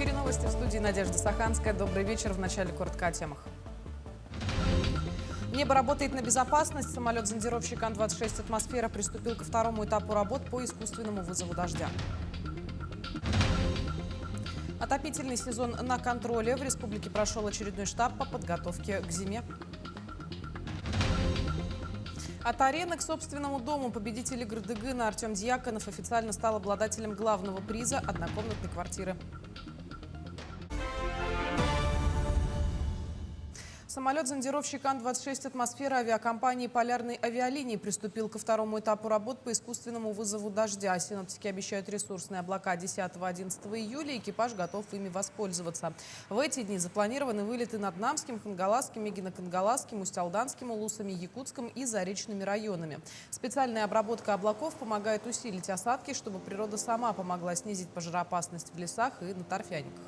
эфире новости, в студии Надежда Саханская. Добрый вечер. В начале коротко о темах. Небо работает на безопасность. Самолет-зондировщик Ан-26 «Атмосфера» приступил ко второму этапу работ по искусственному вызову дождя. Отопительный сезон на контроле. В республике прошел очередной штаб по подготовке к зиме. От арены к собственному дому победитель игр Дыгына Артем Дьяконов официально стал обладателем главного приза однокомнатной квартиры. Самолет-зондировщик Ан-26 «Атмосфера» авиакомпании «Полярной авиалинии» приступил ко второму этапу работ по искусственному вызову дождя. Синоптики обещают ресурсные облака 10-11 июля. Экипаж готов ими воспользоваться. В эти дни запланированы вылеты над Намским, Хангаласским, Мегино-Кангаласским, Усть-Алданским, Улусами, Якутском и Заречными районами. Специальная обработка облаков помогает усилить осадки, чтобы природа сама помогла снизить пожароопасность в лесах и на торфяниках.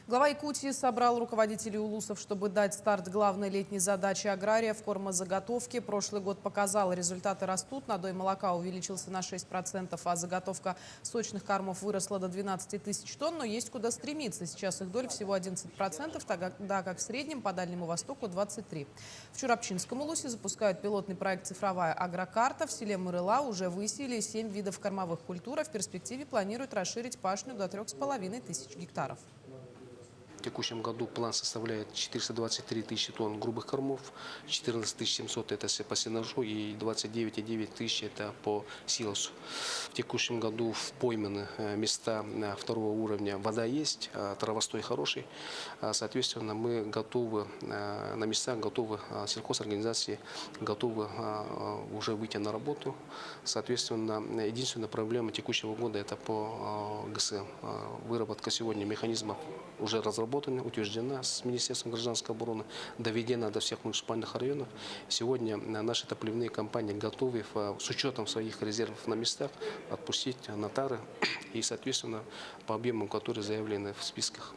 Глава Якутии собрал руководителей улусов, чтобы дать старт главной летней задаче аграриев – кормозаготовки. Прошлый год показал, результаты растут. Надой молока увеличился на 6%, а заготовка сочных кормов выросла до 12 тысяч тонн. Но есть куда стремиться. Сейчас их доль всего 11%, тогда как в среднем по Дальнему Востоку 23%. В Чурапчинском улусе запускают пилотный проект «Цифровая агрокарта». В селе Мырыла уже высеяли 7 видов кормовых культур. А в перспективе планируют расширить пашню до 3500 гектаров. В текущем году план составляет 423 тысячи тонн грубых кормов, 14 700 это по сенажу и 29,9 тысяч это по силосу. В текущем году пойманы места второго уровня, вода есть, травостой хороший. Соответственно, мы готовы, на местах готовы, сельхозорганизации готовы уже выйти на работу. Соответственно, единственная проблема текущего года это по ГСМ. Выработка сегодня механизмов уже разработана, утверждена с Министерством гражданской обороны, доведена до всех муниципальных районов. Сегодня наши топливные компании готовы с учетом своих резервов на местах отпустить на тары и, соответственно, по объемам, которые заявлены в списках.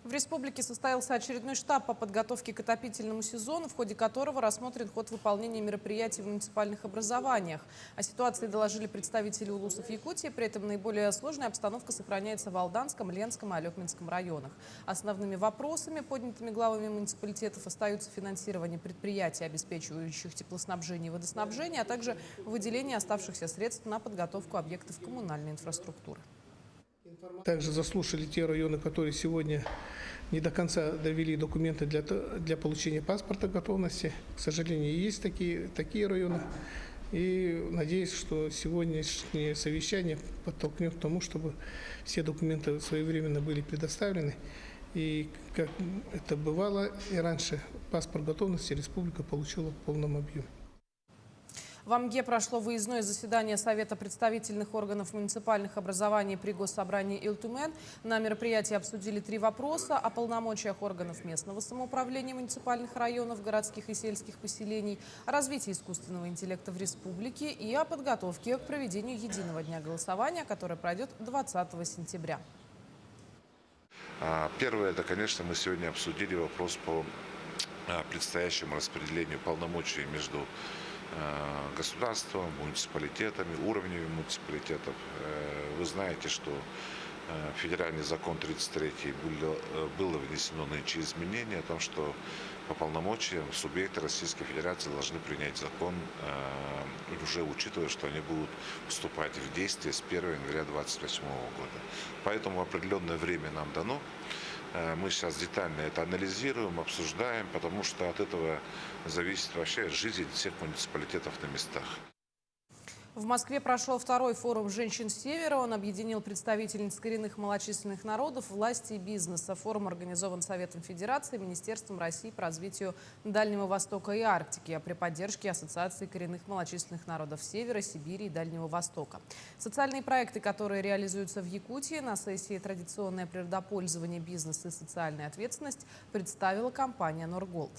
В республике состоялся очередной штаб по подготовке к отопительному сезону, в ходе которого рассмотрен ход выполнения мероприятий в муниципальных образованиях. О ситуации доложили представители улусов Якутии. При этом наиболее сложная обстановка сохраняется в Алданском, Ленском и Алекминском районах. Основными вопросами, поднятыми главами муниципалитетов, остаются финансирование предприятий, обеспечивающих теплоснабжение и водоснабжение, а также выделение оставшихся средств на подготовку объектов коммунальной инфраструктуры. Также заслушали те районы, которые сегодня не до конца довели документы для получения паспорта готовности. К сожалению, есть такие районы. И надеюсь, что сегодняшнее совещание подтолкнет к тому, чтобы все документы своевременно были предоставлены. И как это бывало и раньше, паспорт готовности республика получила в полном объеме. В Амге прошло выездное заседание Совета представительных органов муниципальных образований при Госсобрании Илтумен. На мероприятии обсудили 3 вопроса: о полномочиях органов местного самоуправления муниципальных районов, городских и сельских поселений, о развитии искусственного интеллекта в республике и о подготовке к проведению единого дня голосования, которое пройдет 20 сентября. Первое, это, конечно, мы сегодня обсудили вопрос по предстоящему распределению полномочий между государством, муниципалитетами, уровнями муниципалитетов. Вы знаете, что федеральный закон 33 было внесено нынче изменение о том, что по полномочиям субъекты Российской Федерации должны принять закон, уже учитывая, что они будут вступать в действие с 1 января 2028 года. Поэтому определенное время нам дано. Мы сейчас детально это анализируем, обсуждаем, потому что от этого зависит вообще жизнь всех муниципалитетов на местах. В Москве прошел второй форум «Женщин Севера». Он объединил представительниц коренных малочисленных народов, власти и бизнеса. Форум организован Советом Федерации, Министерством России по развитию Дальнего Востока и Арктики при поддержке Ассоциации коренных малочисленных народов Севера, Сибири и Дальнего Востока. Социальные проекты, которые реализуются в Якутии, на сессии «Традиционное природопользование, бизнес и социальная ответственность» представила компания «Норголд».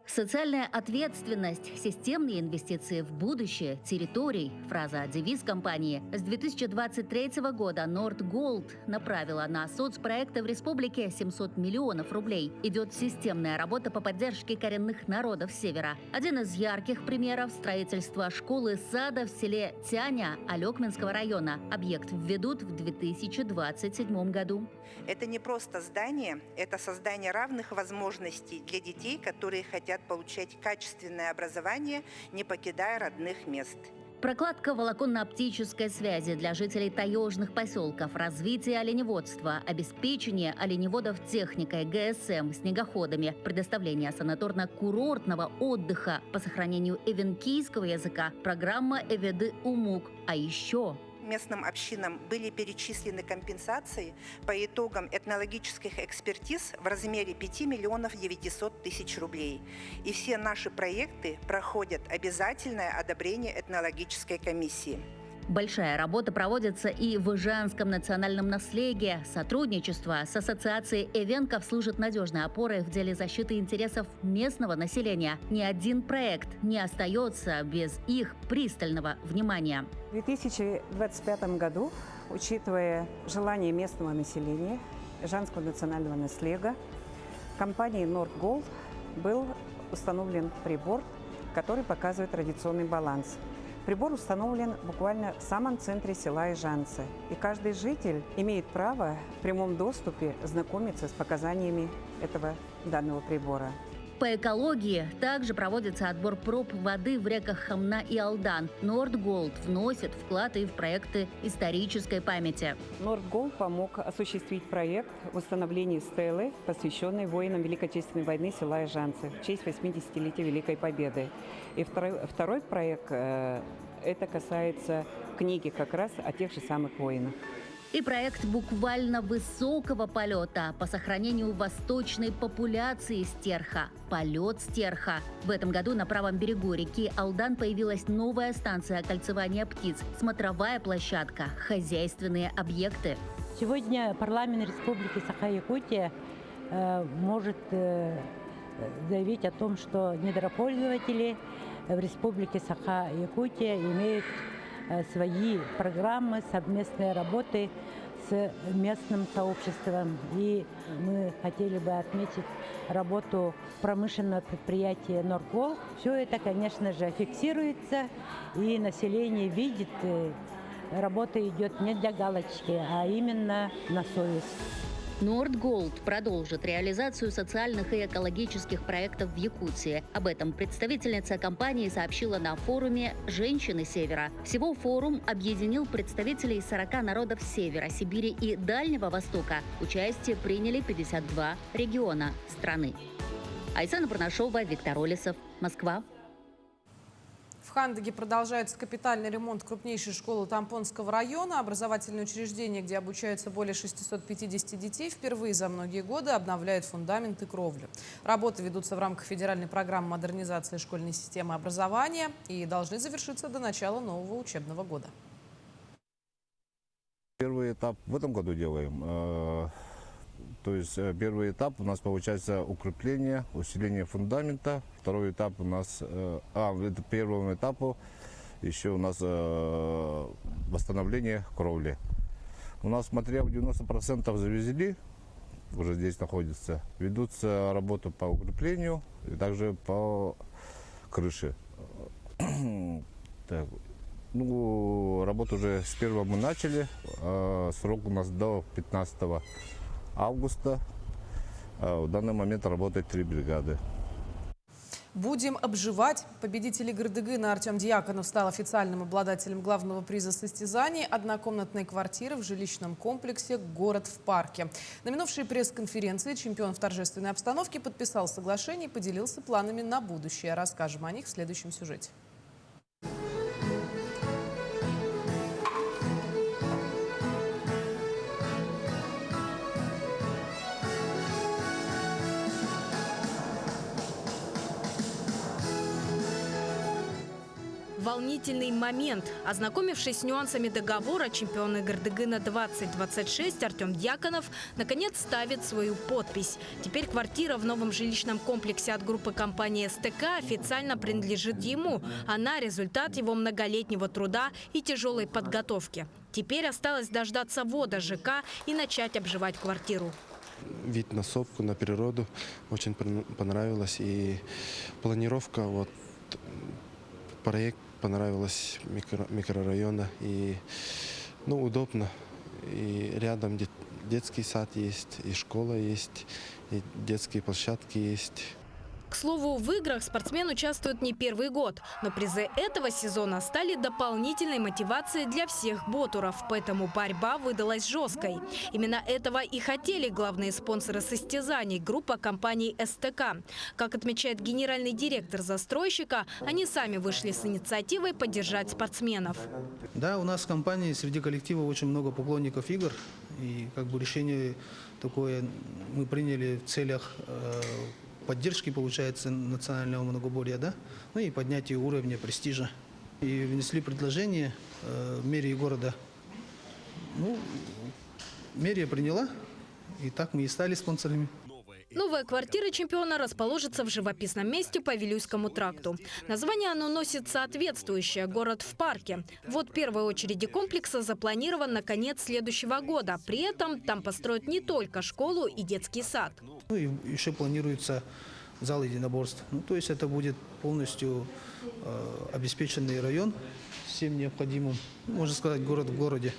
Социальная ответственность, системные инвестиции в будущее, территорий – фраза, девиз компании. С 2023 года Nordgold направила на соцпроекты в республике 700 миллионов рублей. Идет системная работа по поддержке коренных народов Севера. Один из ярких примеров – строительство школы-сада в селе Тяня Алекминского района. Объект введут в 2027 году. Это не просто здание, это создание равных возможностей для детей, которые хотят получать качественное образование, не покидая родных мест. Прокладка волоконно-оптической связи для жителей таежных поселков, развитие оленеводства, обеспечение оленеводов техникой, ГСМ, снегоходами, предоставление санаторно-курортного отдыха по сохранению эвенкийского языка, программа «Эведы Умук». А еще Местным общинам были перечислены компенсации по итогам этнологических экспертиз в размере 5 миллионов 900 тысяч рублей. И все наши проекты проходят обязательное одобрение этнологической комиссии. большая работа проводится и в Ижанском национальном наследии. Сотрудничество с ассоциацией эвенков служит надежной опорой в деле защиты интересов местного населения. Ни один проект не остается без их пристального внимания. В 2025 году, учитывая желание местного населения, Ижанского национального наследия, компанией Nordgold был установлен прибор, который показывает радиационный баланс. Прибор установлен буквально в самом центре села Ижанцы, и каждый житель имеет право в прямом доступе знакомиться с показаниями данного прибора. По экологии также проводится отбор проб воды в реках Хамна и Алдан. Nordgold вносит вклад и в проекты исторической памяти. Nordgold помог осуществить проект восстановления стелы, посвященной воинам Великой Отечественной войны села Ижанцы в честь 80-летия Великой Победы. И второй проект, это касается книги как раз о тех же самых воинах. И проект буквально высокого полета по сохранению восточной популяции стерха – «Полет стерха». В этом году на правом берегу реки Алдан появилась новая станция окольцевания птиц, смотровая площадка, хозяйственные объекты. Сегодня парламент Республики Саха-Якутия может заявить о том, что недропользователи в Республике Саха-Якутия имеют свои программы, совместные работы с местным сообществом. И мы хотели бы отметить работу промышленного предприятия Nordgold. Все это, конечно же, фиксируется, и население видит, работа идет не для галочки, а именно на совесть. Nordgold продолжит реализацию социальных и экологических проектов в Якутии. Об этом представительница компании сообщила на форуме «Женщины Севера». Всего форум объединил представителей 40 народов Севера, Сибири и Дальнего Востока. Участие приняли 52 региона страны. Айсана Барнашова, Виктор Олесов, Москва. В Хандыге продолжается капитальный ремонт крупнейшей школы Тампонского района. Образовательное учреждение, где обучаются более 650 детей, впервые за многие годы обновляет фундамент и кровлю. Работы ведутся в рамках федеральной программы модернизации школьной системы образования и должны завершиться до начала нового учебного года. Первый этап в этом году делаем. То есть первый этап у нас получается укрепление, усиление фундамента. Второй этап у нас, это первому этапу еще у нас восстановление кровли. У нас материал 90% завезли, уже здесь находится. Ведутся работы по укреплению и также по крыше. Так, работу уже с первого мы начали. Срок у нас до 15 августа. В данный момент работает 3 бригады. Будем обживать. Победитель игры Дыгына Артем Дьяконов стал официальным обладателем главного приза состязаний – однокомнатной квартиры в жилищном комплексе «Город в парке». На минувшей пресс-конференции чемпион в торжественной обстановке подписал соглашение и поделился планами на будущее. Расскажем о них в следующем сюжете. В волнительный момент. Ознакомившись с нюансами договора, чемпион игр Дыгына 2026 Артем Дьяконов наконец ставит свою подпись. Теперь квартира в новом жилищном комплексе от группы компании СТК официально принадлежит ему. Она – результат его многолетнего труда и тяжелой подготовки. Теперь осталось дождаться ввода ЖК и начать обживать квартиру. Вид на сопку, на природу очень понравилось. И планировка, вот, проект понравилось микрорайона. И, ну, удобно. И рядом детский сад есть, и школа есть, и детские площадки есть. К слову, в играх спортсмен участвует не первый год. Но призы этого сезона стали дополнительной мотивацией для всех ботуров. Поэтому борьба выдалась жесткой. Именно этого и хотели главные спонсоры состязаний – группа компаний СТК. Как отмечает генеральный директор застройщика, они сами вышли с инициативой поддержать спортсменов. Да, у нас в компании среди коллектива очень много поклонников игр. И как бы решение такое мы приняли в целях поддержки, получается, национального многоборья, да? Ну и поднятия уровня престижа. И внесли предложение мэрии города. Ну, мэрия приняла, и так мы и стали спонсорами. Новая квартира чемпиона расположится в живописном месте по Вилюйскому тракту. Название оно носит соответствующее – «Город в парке». Вот первой очереди комплекса запланирован на конец следующего года. При этом там построят не только школу и детский сад. Ну и еще планируется зал единоборств. Ну, то есть это будет полностью обеспеченный район всем необходимым, можно сказать, город в городе.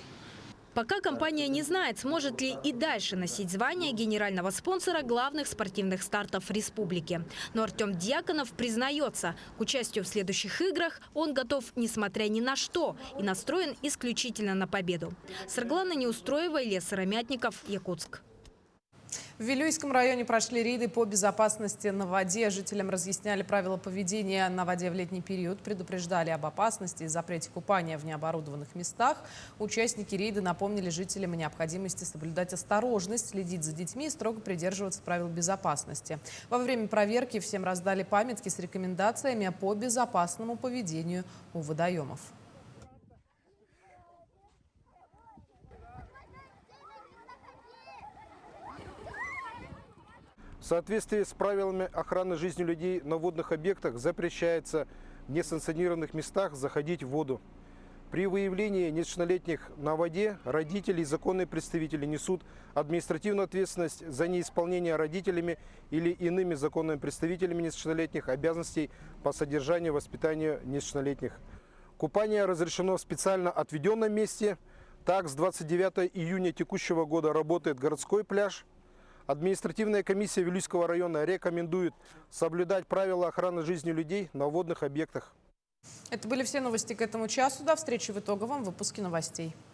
Пока компания не знает, сможет ли и дальше носить звание генерального спонсора главных спортивных стартов республики. Но Артем Дьяконов признается, к участию в следующих играх он готов несмотря ни на что и настроен исключительно на победу. Сарглана Неустроева, Илья Сыромятников, Якутск. В Вилюйском районе прошли рейды по безопасности на воде. Жителям разъясняли правила поведения на воде в летний период, предупреждали об опасности и запрете купания в необорудованных местах. Участники рейда напомнили жителям о необходимости соблюдать осторожность, следить за детьми и строго придерживаться правил безопасности. Во время проверки всем раздали памятки с рекомендациями по безопасному поведению у водоемов. В соответствии с правилами охраны жизни людей на водных объектах запрещается в несанкционированных местах заходить в воду. При выявлении несовершеннолетних на воде родители и законные представители несут административную ответственность за неисполнение родителями или иными законными представителями несовершеннолетних обязанностей по содержанию и воспитанию несовершеннолетних. Купание разрешено в специально отведенном месте. Так, с 29 июня текущего года работает городской пляж. Административная комиссия Вилюйского района рекомендует соблюдать правила охраны жизни людей на водных объектах. Это были все новости к этому часу. До встречи в итоговом выпуске новостей.